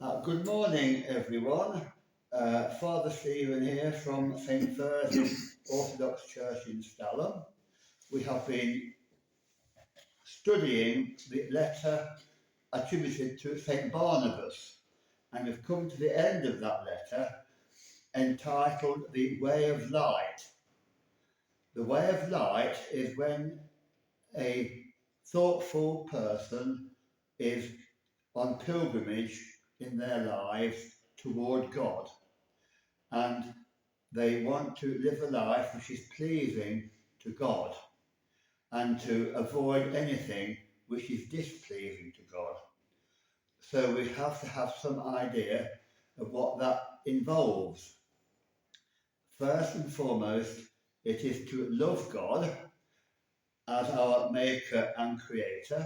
Good morning, everyone. Father Stephen here from St. Thursday Orthodox Church in Stalham. We have been studying the letter attributed to St. Barnabas, and we've come to the end of that letter entitled The Way of Light. The way of light is when a thoughtful person is on pilgrimage in their lives toward God, and they want to live a life which is pleasing to God and to avoid anything which is displeasing to God. So we have to have some idea of what that involves. First and foremost, it is to love God as our Maker and Creator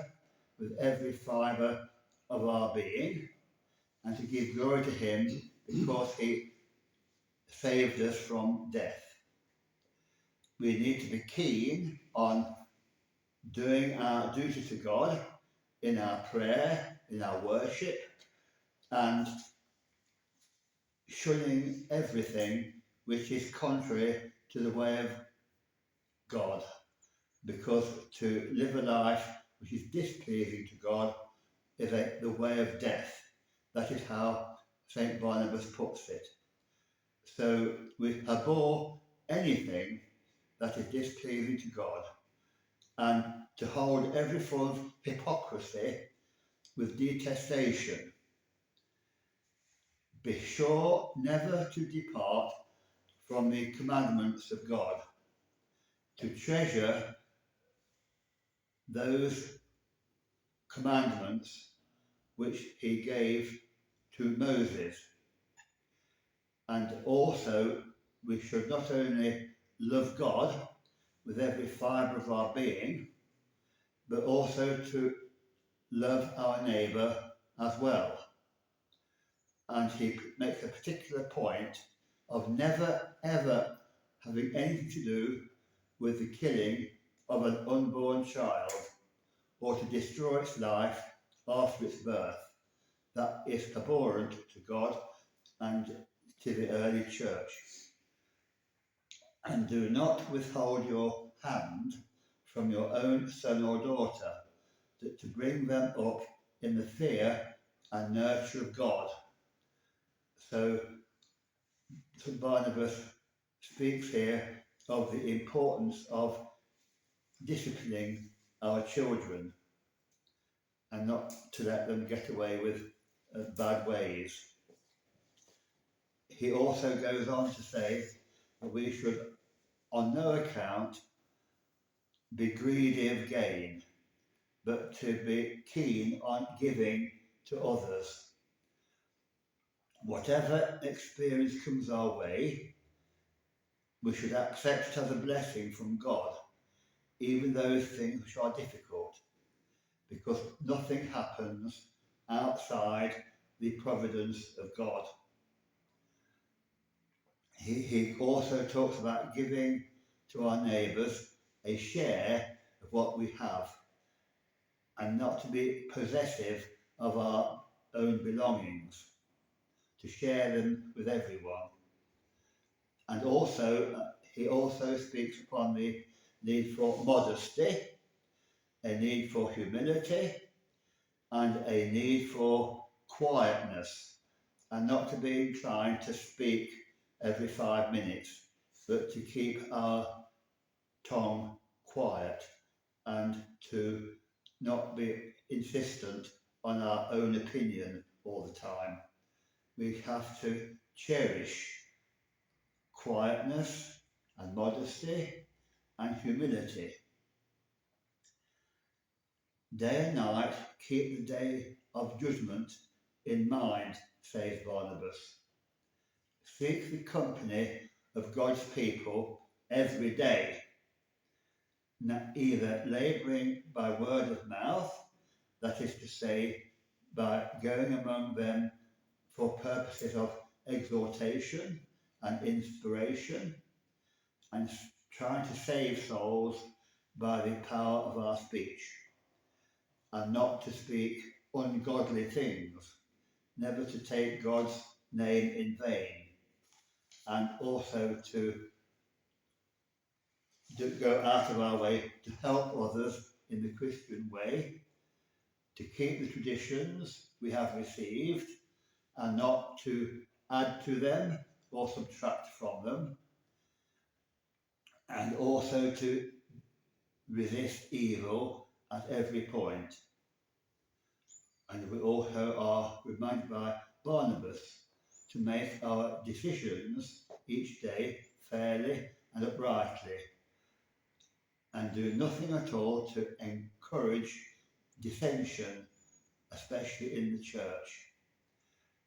with every fibre of our being, and to give glory to Him because He saved us from death. We need to be keen on doing our duty to God in our prayer, in our worship, and shunning everything which is contrary to the way of God. Because to live a life which is displeasing to God is the way of death. That is how St. Barnabas puts it. So we abhor anything that is displeasing to God, and to hold every form of hypocrisy with detestation. Be sure never to depart from the commandments of God, to treasure those commandments which He gave to Moses. And also, we should not only love God with every fibre of our being, but also to love our neighbour as well. And he makes a particular point of never ever having anything to do with the killing of an unborn child or to destroy its life after its birth. That is abhorrent to God and to the early church. And do not withhold your hand from your own son or daughter, to bring them up in the fear and nurture of God. So St. Barnabas speaks here of the importance of disciplining our children and not to let them get away with bad ways. He also goes on to say that we should on no account be greedy of gain, but to be keen on giving to others. Whatever experience comes our way, we should accept it as a blessing from God, even those things which are difficult, because nothing happens outside the providence of God. He also talks about giving to our neighbours a share of what we have, and not to be possessive of our own belongings, to share them with everyone. And also, he also speaks upon the need for modesty, a need for humility, and a need for quietness, and not to be inclined to speak every 5 minutes, but to keep our tongue quiet and to not be insistent on our own opinion all the time. We have to cherish quietness and modesty and humility. Day and night keep the day of judgment in mind, says Barnabas. Seek the company of God's people every day, either labouring by word of mouth, that is to say, by going among them for purposes of exhortation and inspiration, and trying to save souls by the power of our speech, and not to speak ungodly things, never to take God's name in vain, and also to go out of our way to help others in the Christian way, to keep the traditions we have received and not to add to them or subtract from them, and also to resist evil at every point. And we also are reminded by Barnabas to make our decisions each day fairly and uprightly, and do nothing at all to encourage dissension, especially in the church.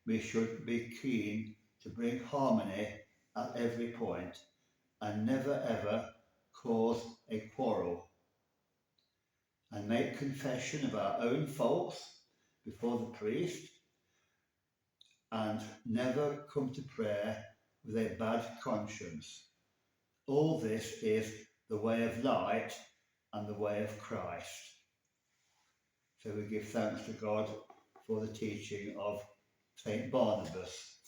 We should be keen to bring harmony at every point and never ever cause a quarrel, and make confession of our own faults before the priest, and never come to prayer with a bad conscience. All this is the way of light and the way of Christ. So we give thanks to God for the teaching of St. Barnabas.